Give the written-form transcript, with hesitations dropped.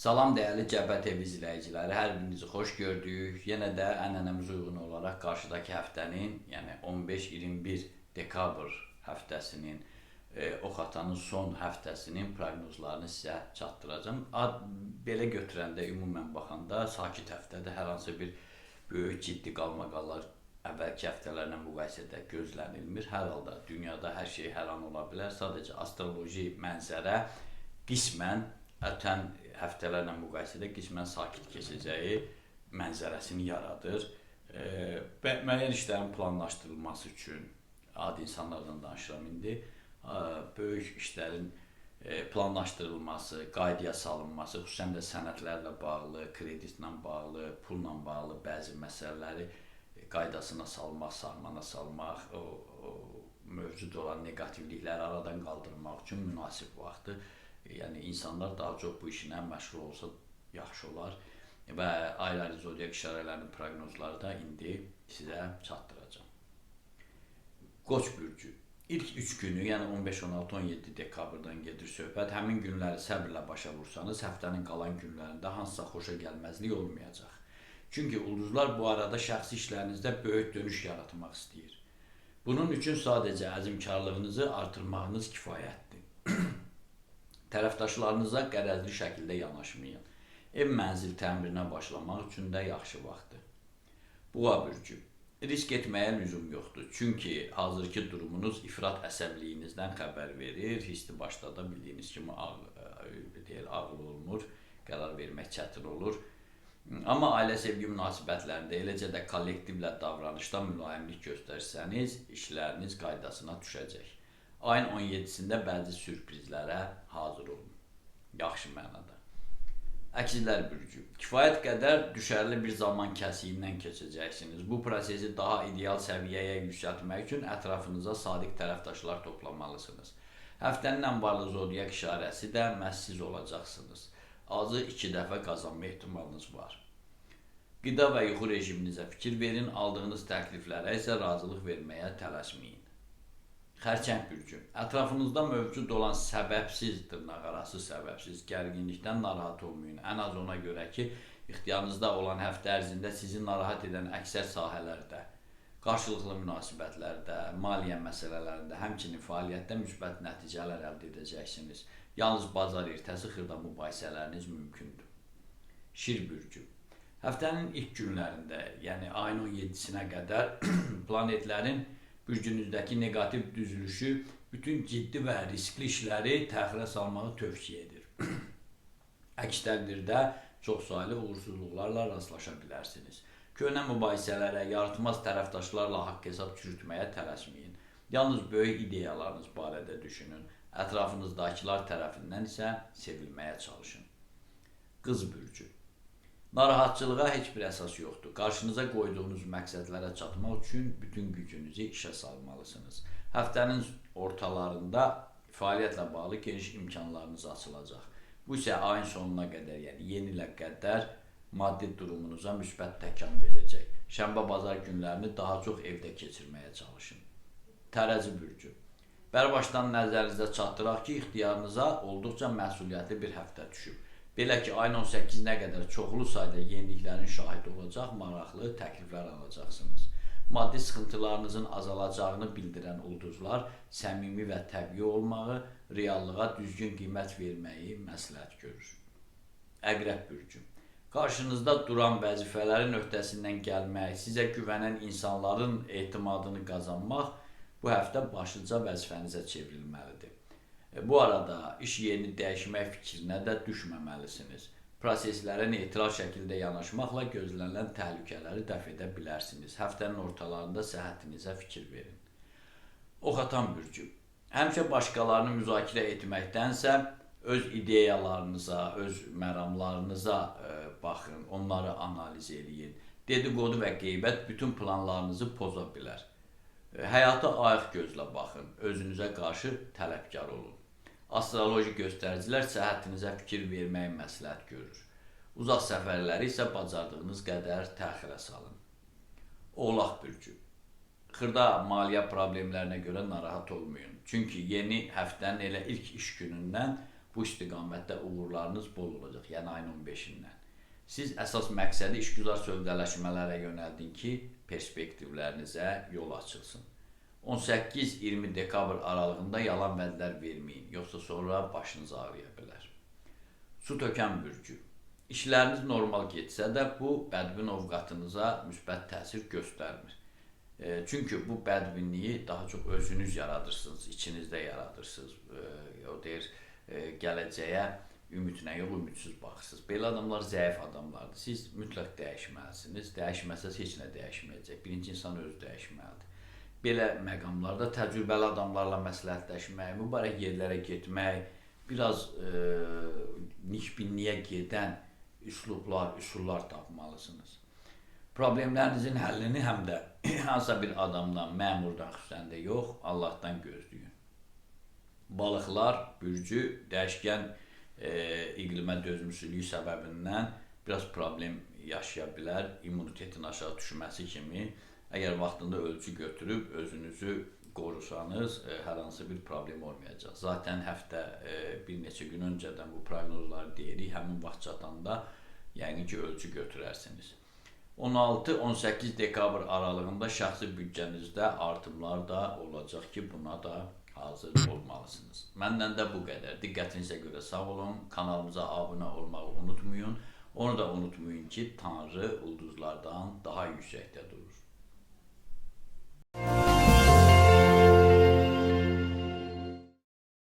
Salam dəyərli Cəbhə TV izləyiciləri, hər birinizi xoş gördük. Yenə də ənənəmizə uyğun olaraq qarşıdakı həftənin, yəni 15-21 dekabr həftəsinin, ox atanın son həftəsinin proqnozlarını sizə çatdıracağım. Belə götürəndə, ümumən baxanda sakit həftədə hər hansı bir böyük ciddi qalmaqallar əvvəlki həftələrlə müqayisədə gözlənilmir. Hər halda dünyada hər şey hər an ola bilər. Sadəcə astroloji mənzərə qismən ötən həftələrlə müqayisədə qismən sakit keçəcəyi mənzərəsini yaradır. Müəyyən işlərin planlaşdırılması üçün, adi insanlardan danışıram indi, böyük işlərin planlaşdırılması, qaydaya salınması, xüsusən də sənədlərlə bağlı, kreditlə bağlı, pulla bağlı bəzi məsələləri qaydasına salmaq, sarmana salmaq, mövcud olan negativlikləri aradan qaldırmaq üçün münasib vaxtdır. Yəni, insanlar daha çox bu işinə məşğul olsa yaxşı olar və ayrı-ayrı zodiak işarələrinin proqnozları da indi sizə çatdıracağım. Qoç bürcü. İlk 3 günü, yəni 15, 16, 17 dekabrdan gedir söhbət. Həmin günləri səbirlə başa vursanız, həftənin qalan günlərində hansısa xoşa gəlməzlik olmayacaq. Çünki ulduzlar bu arada şəxsi işlərinizdə böyük dönüş yaratmaq istəyir. Bunun üçün sadəcə əzmkarlığınızı artırmağınız kifayətdir. Tərəfdaşlarınıza qərəzli şəkildə yanaşmayın. Ev mənzil təmirinə başlamaq üçün də yaxşı vaxtdır. Boğa bürcü. Risk etməyə lüzum yoxdur. Çünki hazırki durumunuz ifrat əsəbliyinizdən xəbər verir. Hisli başda da bildiyiniz kimi ağıl olmur, qərar vermək çətin olur. Amma ailə sevgi münasibətlərində, eləcə də kollektivlə davranışda mülayimlik göstərsəniz, işləriniz qaydasına düşəcək. Ayın 17-sində bəzi sürprizlərə hazır olun. Yaxşı mənada. Əksilər bürcü. Kifayət qədər düşərli bir zaman kəsiyindən keçəcəksiniz. Bu prosesi daha ideal səviyyəyə yüksəltmək üçün ətrafınıza sadiq tərəfdaşlar toplamalısınız. Həftənin ən varlı zodiak işarəsi də məhz siz olacaqsınız. Azı 2 dəfə qazanma ehtimalınız var. Qida və yuxu rejiminizə fikir verin, aldığınız təkliflərə isə razılıq verməyə tələsməyin. Xərçəng bürcü. Ətrafınızda mövcud olan səbəbsiz, dırnaqarası səbəbsiz gərginlikdən narahat olmayın. Ən az ona görə ki, ixtiyarınızda olan həftə ərzində sizi narahat edən əksər sahələrdə, qarşılıqlı münasibətlərdə, maliyyə məsələlərində, həmçinin fəaliyyətdə müsbət nəticələr əldə edəcəksiniz. Yalnız bazar ertəsi xırda mübahisələriniz mümkündür. Şir bürcü. Həftənin ilk günlərində, yəni ayın 17-sinə qədər planetlərin bürcünüzdəki negativ düzülüşü bütün ciddi və riskli işləri təxirə salmağı tövsiyə edir. Əks təqdirdə çoxsaylı uğursuzluqlarla rastlaşa bilərsiniz. Köhnə mübahisələrə, yaratmaz tərəfdaşlarla haqq hesab çürütməyə tələsməyin. Yalnız böyük ideyalarınız barədə düşünün. Ətrafınızdakılar tərəfindən isə sevilməyə çalışın. Qız bürcü. Narahatçılığa heç bir əsas yoxdur. Qarşınıza qoyduğunuz məqsədlərə çatmaq üçün bütün gücünüzü işə salmalısınız. Həftənin ortalarında fəaliyyətlə bağlı geniş imkanlarınız açılacaq. Bu isə ayın sonuna qədər, yəni yeni ilə qədər maddi durumunuza müsbət təkan verəcək. Şənbə-bazar günlərini daha çox evdə keçirməyə çalışın. Tərəzi bürcü. Bərbaşdan nəzərinizə çatdıraq ki, ixtiyarınıza olduqca məsuliyyətli bir həftə düşüb. Belə ki, ayın 18-nə qədər çoxlu sayda yeniliklərin şahidi olacaq, maraqlı təkliflər alacaqsınız. Maddi sıxıntılarınızın azalacağını bildirən ulduzlar səmimi və təbii olmağı, reallığa düzgün qiymət verməyi məsləhət görür. Əqrəb bürcü. Qarşınızda duran vəzifələrin öhdəsindən gəlmək, sizə güvənən insanların etimadını qazanmaq bu həftə başlıca vəzifənizə çevrilməlidir. Bu arada iş yerini dəyişmək fikrinə də düşməməlisiniz. Proseslərə neytral şəkildə yanaşmaqla gözlənilən təhlükələri dəf edə bilərsiniz. Həftənin ortalarında səhhətinizə fikir verin. Ox atan bürcü. Həmişə başqalarını müzakirə etməkdənsə öz ideyalarınıza, öz məramlarınıza baxın, onları analiz eləyin. Dedikodu və qeybət bütün planlarınızı poza bilər. Həyata ayıq gözlə baxın, özünüzə qarşı tələbkar olun. Astroloji göstəricilər səhhətinizə fikir verməyi məsləhət görür. Uzaq səfərləri isə bacardığınız qədər təxirə salın. Oğlaq bürcü. Xırda maliyyə problemlərinə görə narahat olmayın. Çünki yeni həftənin elə ilk iş günündən bu istiqamətdə uğurlarınız bol olacaq, yəni ayın 15-dən. Siz əsas məqsədi işgüzar sövdələşmələrə yönəldin ki, perspektivlərinizə yol açılsın. 18-20 dekabr aralığında yalan vədlər verməyin, yoxsa sonra başınız ağrıya bilər. Su tökən bürcü. İşləriniz normal getsə də bu bədbin ovqatınıza müsbət təsir göstərmir. Çünki bu bədbinliyi daha çox özünüz yaradırsınız, içinizdə yaradırsınız. O deyir, gələcəyə ümidlə yox, ümidsiz baxırsınız. Belə adamlar zəif adamlardır. Siz mütləq dəyişməlisiniz. Dəyişməsəz heç nə dəyişməyəcək. Birinci insan özü dəyişməlidir. Belə məqamlarda təcrübəli adamlarla məsləhətləşmək, mübarək yerlərə getmək, biraz nikbinliyə gedən üslublar, üsullar tapmalısınız. Problemlərinizin həllini həm də hansısa bir adamdan, məmurdan xüsusən də yox, Allahdan gözləyin. Balıqlar, bürcü, dəyişkən iqlimə dözümsüzlüyü səbəbindən biraz problem yaşaya bilər, immunitetin aşağı düşməsi kimi. Əgər vaxtında ölçü götürüb özünüzü qorusanız, hər hansı bir problem olmayacaq. Zaten həftə bir neçə gün öncədən bu proqnozları deyirik, həmin vaxt çatanda yəqin ki, ölçü götürərsiniz. 16-18 dekabr aralığında şəxsi büdcənizdə artımlar da olacaq ki, buna da hazır olmalısınız. Məndən də bu qədər. Diqqətinizə görə sağ olun. Kanalımıza abunə olmağı unutmayın. Onu da unutmayın ki, Tanrı ulduzlardan daha yüksəkdə durur.